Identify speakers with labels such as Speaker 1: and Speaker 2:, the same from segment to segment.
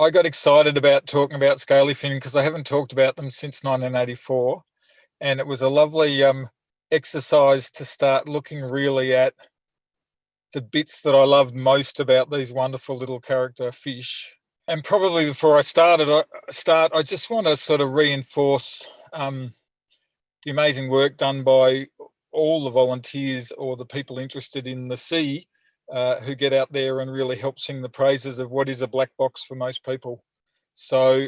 Speaker 1: I got excited about talking about Scalyfin because I haven't talked about them since 1984, and it was a lovely exercise to start looking really at the bits that I loved most about these wonderful little character fish. And probably before I I just want to sort of reinforce the amazing work done by all the volunteers or the people interested in the sea who get out there and really help sing the praises of what is a black box for most people. So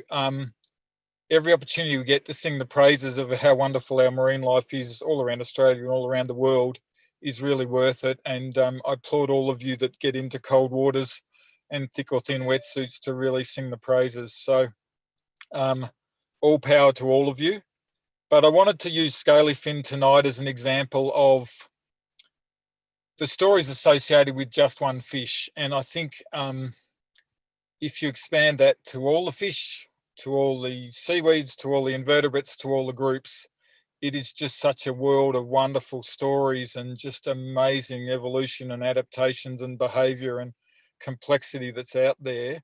Speaker 1: every opportunity we get to sing the praises of how wonderful our marine life is all around Australia and all around the world is really worth it. And I applaud all of you that get into cold waters and thick or thin wetsuits to really sing the praises. So all power to all of you. But I wanted to use Scalyfin tonight as an example of the stories associated with just one fish. And I think if you expand that to all the fish, to all the seaweeds, to all the invertebrates, to all the groups, it is just such a world of wonderful stories and just amazing evolution and adaptations and behaviour and complexity that's out there.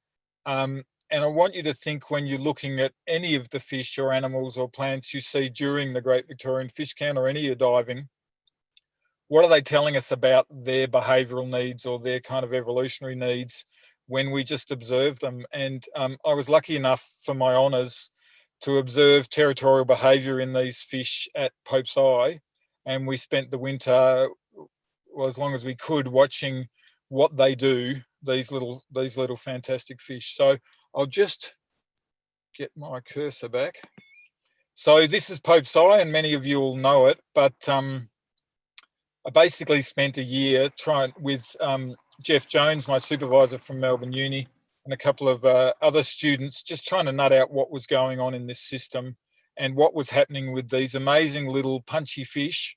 Speaker 1: And I want you to think, when you're looking at any of the fish or animals or plants you see during the Great Victorian Fish Count or any of your diving, what are they telling us about their behavioural needs or their kind of evolutionary needs when we just observe them? And I was lucky enough for my honours to observe territorial behaviour in these fish at Pope's Eye, and we spent the winter, well, as long as we could, watching what they do, these little fantastic fish. So I'll just get my cursor back. So this is Pope's Eye, and many of you will know it, but I basically spent a year trying with Jeff Jones, my supervisor from Melbourne Uni, and a couple of other students, just trying to nut out what was going on in this system and what was happening with these amazing little punchy fish,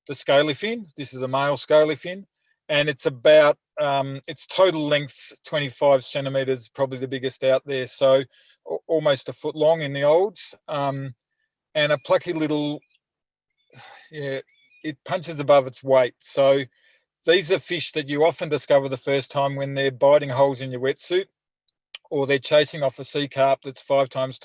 Speaker 1: the Scalyfin. This is a male Scalyfin, and it's about, its total length's 25 centimetres, probably the biggest out there, so almost a foot long in the olds, and a plucky little, yeah, it punches above its weight. So these are fish that you often discover the first time when they're biting holes in your wetsuit, or they're chasing off a sea carp that's 5 times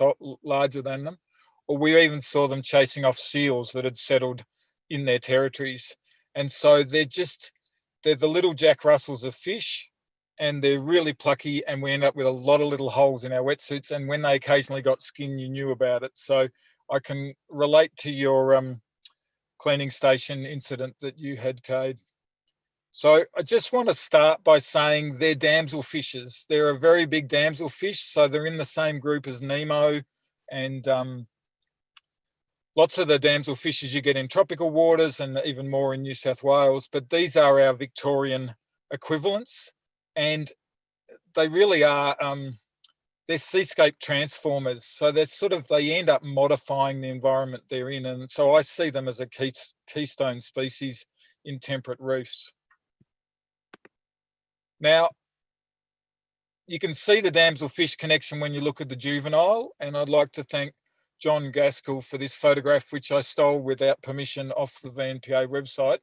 Speaker 1: larger than them, or we even saw them chasing off seals that had settled in their territories. And so they're the little Jack Russells of fish, and they're really plucky, and we end up with a lot of little holes in our wetsuits, and when they occasionally got skin, you knew about it. So I can relate to your cleaning station incident that you had, Cade. So I just want to start by saying they're damsel fishes. They're a very big damsel fish, so they're in the same group as Nemo and lots of the damsel fishes you get in tropical waters and even more in New South Wales, but these are our Victorian equivalents, and they really are, they're seascape transformers. So they end up modifying the environment they're in, and so I see them as a keystone species in temperate reefs. Now, you can see the damselfish connection when you look at the juvenile, and I'd like to thank John Gaskell for this photograph, which I stole without permission off the VNPA website,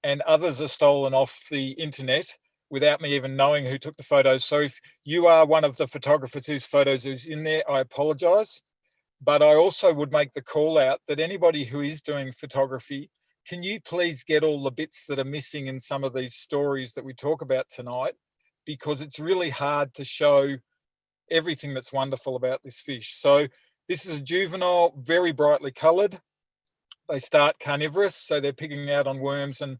Speaker 1: and others are stolen off the internet without me even knowing who took the photos. So if you are one of the photographers whose photos is in there, I apologise. But I also would make the call out that anybody who is doing photography, can you please get all the bits that are missing in some of these stories that we talk about tonight, because it's really hard to show everything that's wonderful about this fish. So this is a juvenile, very brightly coloured. They start carnivorous, so they're picking out on worms and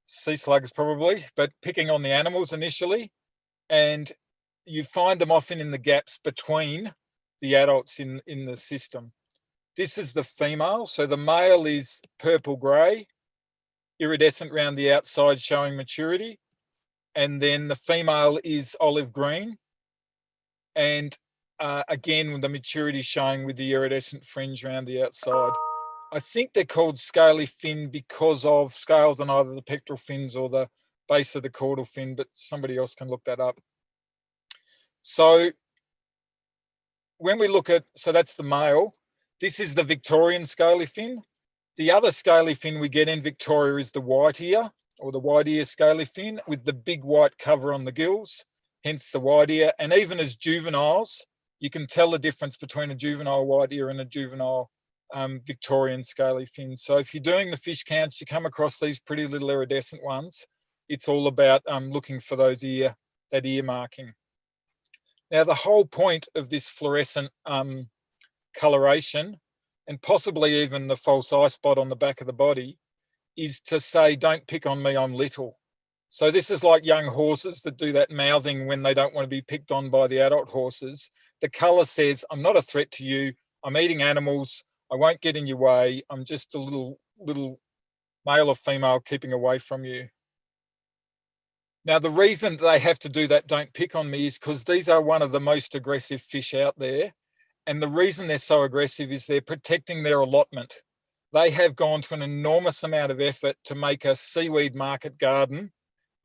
Speaker 1: sea slugs probably, but picking on the animals initially. And you find them often in the gaps between the adults in the system. This is the female. So the male is purple-grey, iridescent around the outside, showing maturity. And then the female is olive green. And again, with the maturity showing with the iridescent fringe around the outside. I think they're called scaly fin because of scales on either the pectoral fins or the base of the caudal fin, but somebody else can look that up. So when we look at, so that's the male. This is the Victorian Scaly Fin. The other Scaly Fin we get in Victoria is the white ear, or the white ear Scaly Fin, with the big white cover on the gills, hence the wide ear. And even as juveniles, you can tell the difference between a juvenile wide ear and a juvenile Victorian Scaly Fin. So if you're doing the fish counts, you come across these pretty little iridescent ones, it's all about looking for that ear marking. Now, the whole point of this fluorescent coloration, and possibly even the false eye spot on the back of the body, is to say, don't pick on me, I'm little. So this is like young horses that do that mouthing when they don't want to be picked on by the adult horses. The colour says, I'm not a threat to you, I'm eating animals, I won't get in your way, I'm just a little male or female keeping away from you. Now, the reason they have to do that don't pick on me is because these are one of the most aggressive fish out there. And the reason they're so aggressive is they're protecting their allotment. They have gone to an enormous amount of effort to make a seaweed market garden,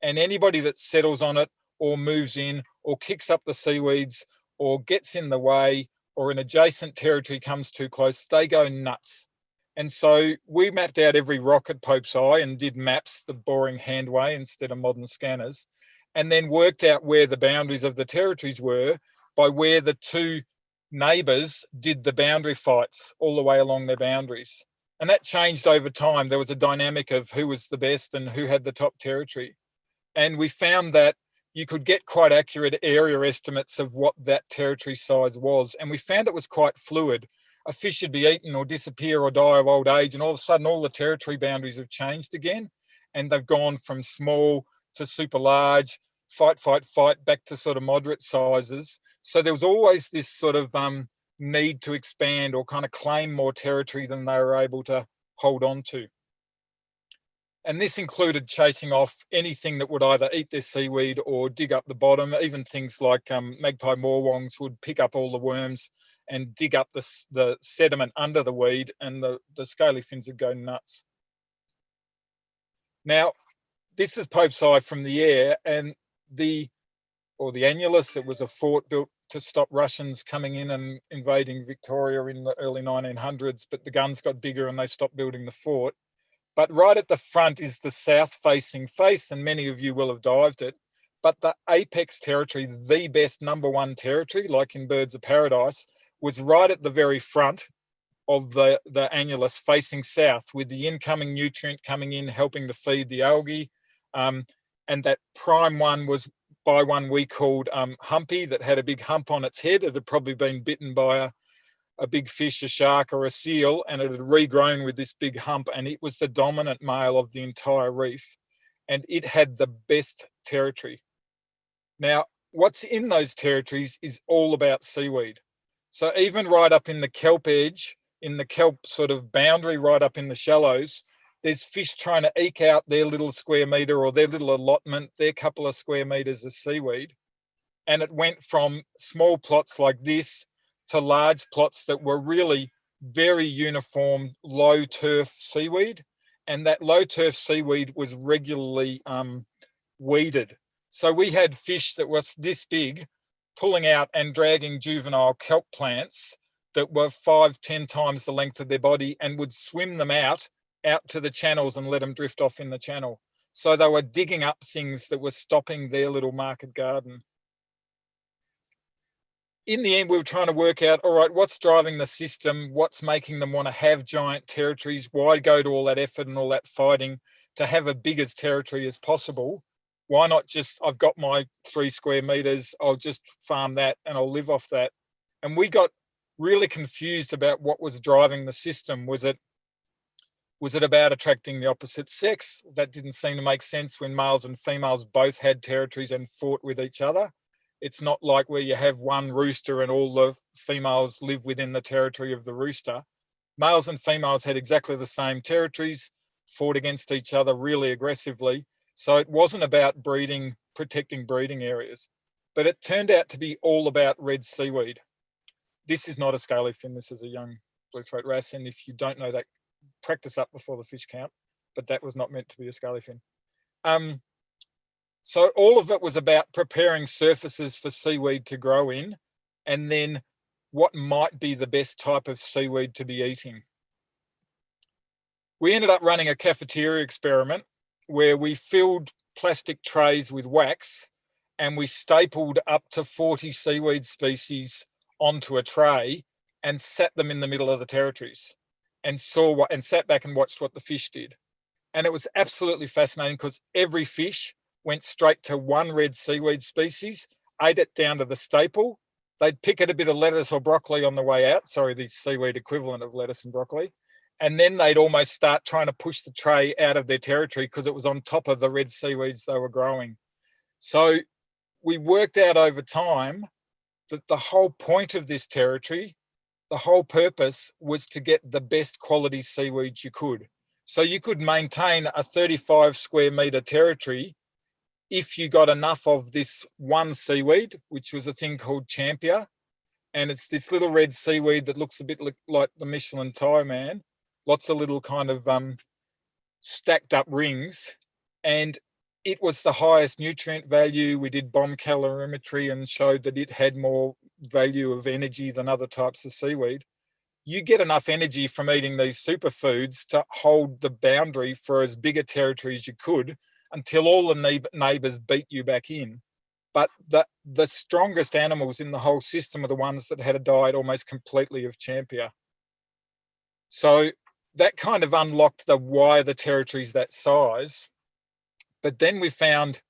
Speaker 1: and anybody that settles on it or moves in or kicks up the seaweeds or gets in the way or an adjacent territory comes too close, they go nuts. And so we mapped out every rock at Pope's Eye and did maps the boring hand way instead of modern scanners, and then worked out where the boundaries of the territories were by where the two neighbours did the boundary fights all the way along their boundaries. And that changed over time. There was a dynamic of who was the best and who had the top territory. And we found that you could get quite accurate area estimates of what that territory size was. And we found it was quite fluid. A fish should be eaten or disappear or die of old age, and all of a sudden all the territory boundaries have changed again, and they've gone from small to super large, fight, back to sort of moderate sizes. So there was always this sort of need to expand or kind of claim more territory than they were able to hold on to. And this included chasing off anything that would either eat their seaweed or dig up the bottom. Even things like magpie moorwongs would pick up all the worms and dig up the sediment under the weed, and the Scalyfins would go nuts. Now, this is Pope's Eye from the air, and the annulus, it was a fort built to stop Russians coming in and invading Victoria in the early 1900s, but the guns got bigger and they stopped building the fort. But right at the front is the south-facing face, and many of you will have dived it. But the apex territory, the best #1 territory, like in Birds of Paradise, was right at the very front of the annulus facing south, with the incoming nutrient coming in, helping to feed the algae. And that prime one was by one we called Humpy, that had a big hump on its head. It had probably been bitten by a big fish, a shark or a seal, and it had regrown with this big hump, and it was the dominant male of the entire reef, and it had the best territory. Now, what's in those territories is all about seaweed. So even right up in the kelp edge, in the kelp sort of boundary, right up in the shallows, there's fish trying to eke out their little square metre or their little allotment, their couple of square metres of seaweed. And it went from small plots like this to large plots that were really very uniform, low turf seaweed. And that low turf seaweed was regularly weeded. So we had fish that was this big pulling out and dragging juvenile kelp plants that were 5-10 times the length of their body, and would swim them out to the channels and let them drift off in the channel. So they were digging up things that were stopping their little market garden. In the end, we were trying to work out, all right, what's driving the system? What's making them want to have giant territories? Why go to all that effort and all that fighting to have a big as territory as possible? Why not just, I've got my 3 square metres, I'll just farm that and I'll live off that. And we got really confused about what was driving the system. Was it about attracting the opposite sex? That didn't seem to make sense when males and females both had territories and fought with each other. It's not like where you have one rooster and all the females live within the territory of the rooster. Males and females had exactly the same territories, fought against each other really aggressively. So it wasn't about breeding, protecting breeding areas, but it turned out to be all about red seaweed. This is not a Scalyfin, this is a young blue throat wrasse, and if you don't know that, practice up before the fish count, but that was not meant to be a Scalyfin. So all of it was about preparing surfaces for seaweed to grow in, and then what might be the best type of seaweed to be eating. We ended up running a cafeteria experiment where we filled plastic trays with wax and we stapled up to 40 seaweed species onto a tray and sat them in the middle of the territories and sat back and watched what the fish did. And it was absolutely fascinating because every fish went straight to one red seaweed species, ate it down to the staple. They'd pick at a bit of lettuce or broccoli on the way out. Sorry, the seaweed equivalent of lettuce and broccoli. And then they'd almost start trying to push the tray out of their territory because it was on top of the red seaweeds they were growing. So we worked out over time that the whole point of this territory, the whole purpose, was to get the best quality seaweeds you could. So you could maintain a 35 square metre territory if you got enough of this one seaweed, which was a thing called champia. And it's this little red seaweed that looks a bit like the Michelin tire man. Lots of little kind of stacked up rings. And it was the highest nutrient value. We did bomb calorimetry and showed that it had more value of energy than other types of seaweed. You get enough energy from eating these superfoods to hold the boundary for as big a territory as you could until all the neighbours beat you back in. But the strongest animals in the whole system are the ones that had a diet almost completely of champia. So that kind of unlocked why the territory's that size. But then we found,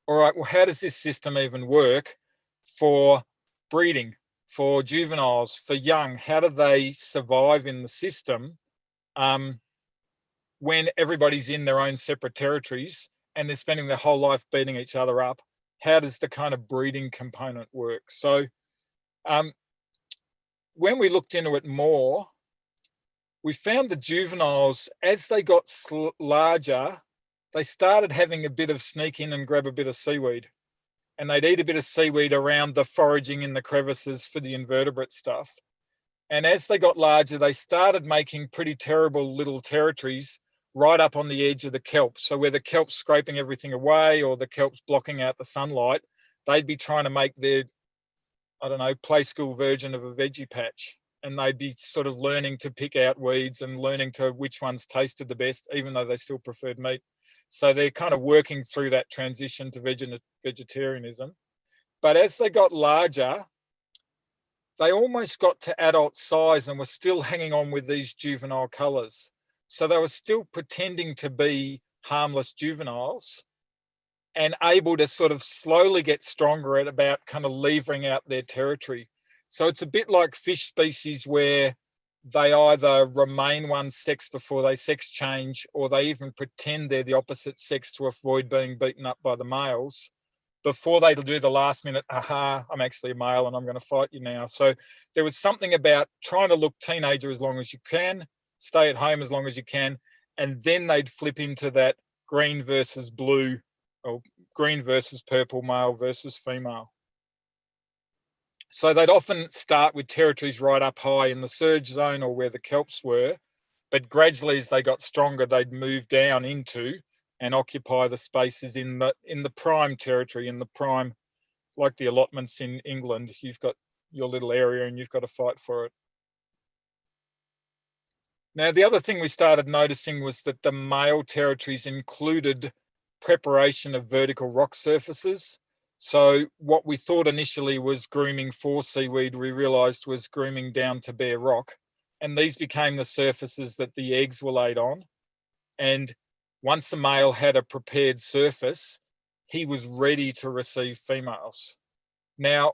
Speaker 1: all right, well, how does this system even work for breeding, for juveniles, for young? How do they survive in the system when everybody's in their own separate territories and they're spending their whole life beating each other up? How does the kind of breeding component work? So when we looked into it more, we found the juveniles, as they got larger, they started having a bit of sneak in and grab a bit of seaweed. And they'd eat a bit of seaweed around the foraging in the crevices for the invertebrate stuff. And as they got larger, they started making pretty terrible little territories right up on the edge of the kelp. So where the kelp's scraping everything away or the kelp's blocking out the sunlight, they'd be trying to make their, I don't know, play school version of a veggie patch. And they'd be sort of learning to pick out weeds and learning to which ones tasted the best, even though they still preferred meat. So they're kind of working through that transition to vegetarianism. But as they got larger, they almost got to adult size and were still hanging on with these juvenile colours. So they were still pretending to be harmless juveniles and able to sort of slowly get stronger at about kind of levering out their territory. So it's a bit like fish species where they either remain one sex before they sex change, or they even pretend they're the opposite sex to avoid being beaten up by the males before they do the last minute, aha, I'm actually a male and I'm going to fight you now. So there was something about trying to look teenager as long as you can, stay at home as long as you can, and then they'd flip into that green versus blue, or green versus purple, male versus female. So they'd often start with territories right up high in the surge zone or where the kelps were, but gradually as they got stronger, they'd move down into and occupy the spaces in the prime territory, in the prime, like the allotments in England. You've got your little area and you've got to fight for it. Now, the other thing we started noticing was that the male territories included preparation of vertical rock surfaces. So what we thought initially was grooming for seaweed, we realised was grooming down to bare rock. And these became the surfaces that the eggs were laid on. And once a male had a prepared surface, he was ready to receive females. Now,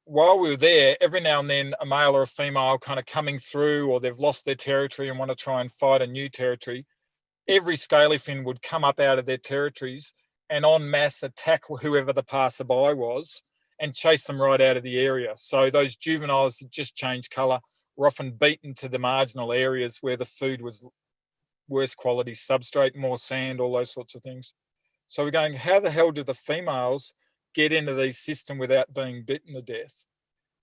Speaker 1: while we were there, every now and then a male or a female kind of coming through, or they've lost their territory and want to try and fight a new territory, every Scalyfin would come up out of their territories and en masse attack whoever the passerby was and chase them right out of the area. So those juveniles that just changed colour were often beaten to the marginal areas where the food was worse quality substrate, more sand, all those sorts of things. So we're going, how the hell do the females get into these systems without being bitten to death?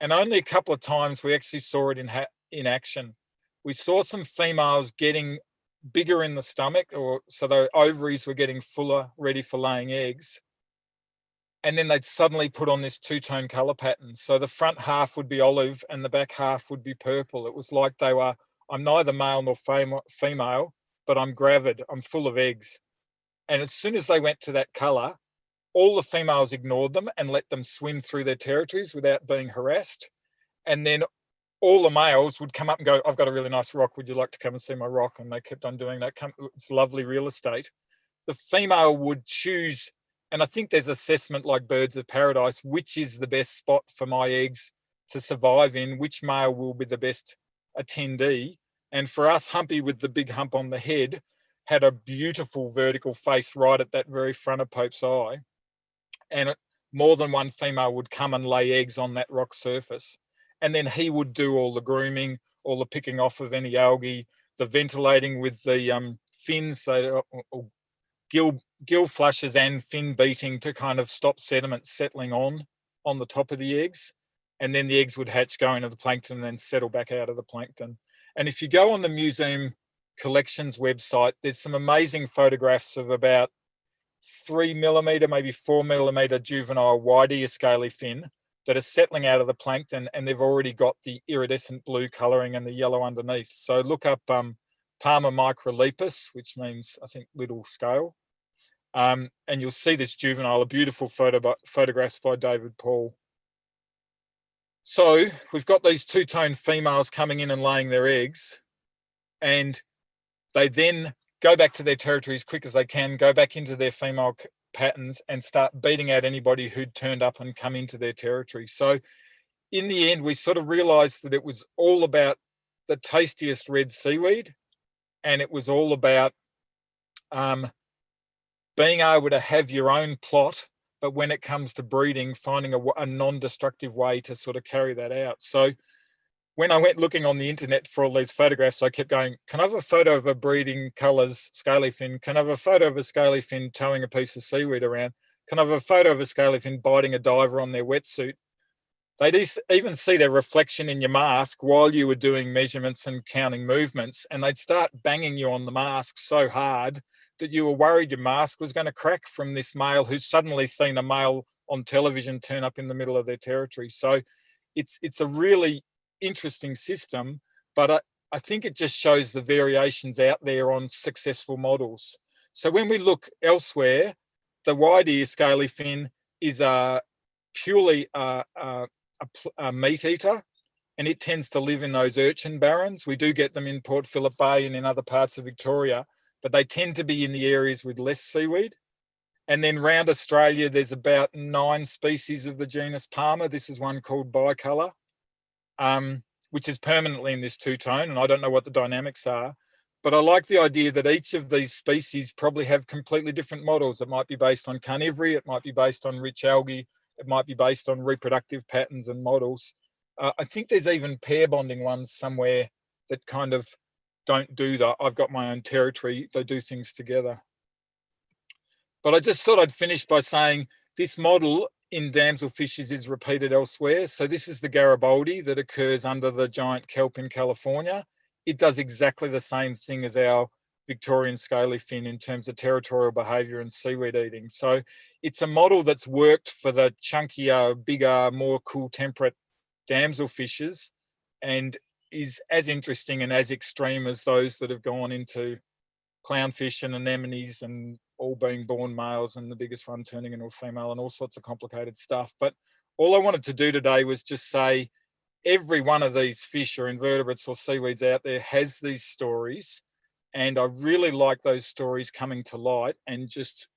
Speaker 1: And only a couple of times we actually saw it in action. We saw some females getting bigger in the stomach, or so their ovaries were getting fuller, ready for laying eggs. And then they'd suddenly put on this two-tone colour pattern. So the front half would be olive and the back half would be purple. It was like they were, I'm neither male nor female, but I'm gravid, I'm full of eggs. And as soon as they went to that colour, all the females ignored them and let them swim through their territories without being harassed. And then all the males would come up and go, I've got a really nice rock. Would you like to come and see my rock? And they kept on doing that. It's lovely real estate. The female would choose, and I think there's assessment like birds of paradise, which is the best spot for my eggs to survive in, which male will be the best attendee. And for us, Humpy with the big hump on the head had a beautiful vertical face right at that very front of Pope's eye. And more than one female would come and lay eggs on that rock surface. And then he would do all the grooming, all the picking off of any algae, the ventilating with the fins, gill flushes and fin beating to kind of stop sediment settling on the top of the eggs. And then the eggs would hatch, go into the plankton, and then settle back out of the plankton. And if you go on the museum collections website, there's some amazing photographs of about 3mm, maybe 4mm juvenile wide-ear scaly fin that are settling out of the plankton, and they've already got the iridescent blue colouring and the yellow underneath. So look up Palma microlepus, which means, I think, little scale. And you'll see this juvenile, a beautiful photographs by David Paul. So we've got these two-tone females coming in and laying their eggs, and they then go back to their territory as quick as they can, go back into their female patterns and start beating out anybody who'd turned up and come into their territory. So in the end, we sort of realized that it was all about the tastiest red seaweed, and it was all about being able to have your own plot, but when it comes to breeding, finding a non-destructive way to sort of carry that out. So when I went looking on the internet for all these photographs, I kept going, can I have a photo of a breeding colours Scalyfin? Can I have a photo of a Scalyfin towing a piece of seaweed around? Can I have a photo of a Scalyfin biting a diver on their wetsuit? They'd even see their reflection in your mask while you were doing measurements and counting movements, and they'd start banging you on the mask so hard that you were worried your mask was going to crack from this male who's suddenly seen a male on television turn up in the middle of their territory. So it's a really interesting system, but I think it just shows the variations out there on successful models. So when we look elsewhere, the wide-ear scaly fin is purely a meat eater, and it tends to live in those urchin barrens. We do get them in Port Phillip Bay and in other parts of Victoria, but they tend to be in the areas with less seaweed. And then round Australia, there's about 9 species of the genus Palma. This is one called Bicolour, which is permanently in this two-tone, and I don't know what the dynamics are, but I like the idea that each of these species probably have completely different models. It might be based on carnivory, it might be based on rich algae, it might be based on reproductive patterns and models. I think there's even pair bonding ones somewhere that kind of don't do that. I've got my own territory, they do things together. But I just thought I'd finish by saying this model in damselfishes is repeated elsewhere. So this is the Garibaldi that occurs under the giant kelp in California. It does exactly the same thing as our Victorian Scaly Fin in terms of territorial behaviour and seaweed eating. So it's a model that's worked for the chunkier, bigger, more cool temperate damselfishes, and is as interesting and as extreme as those that have gone into clownfish and anemones and all being born males and the biggest one turning into a female and all sorts of complicated stuff. But all I wanted to do today was just say every one of these fish or invertebrates or seaweeds out there has these stories, and I really like those stories coming to light, and just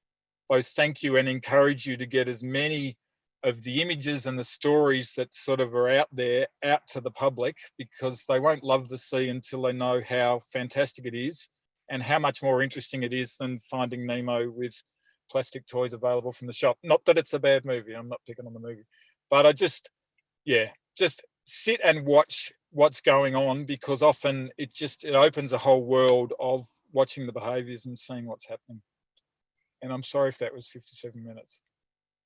Speaker 1: both thank you and encourage you to get as many of the images and the stories that sort of are out there out to the public, because they won't love the sea until they know how fantastic it is and how much more interesting it is than Finding Nemo with plastic toys available from the shop. Not that it's a bad movie, I'm not picking on the movie, but I just sit and watch what's going on, because often it opens a whole world of watching the behaviours and seeing what's happening. And I'm sorry if that was 57 minutes.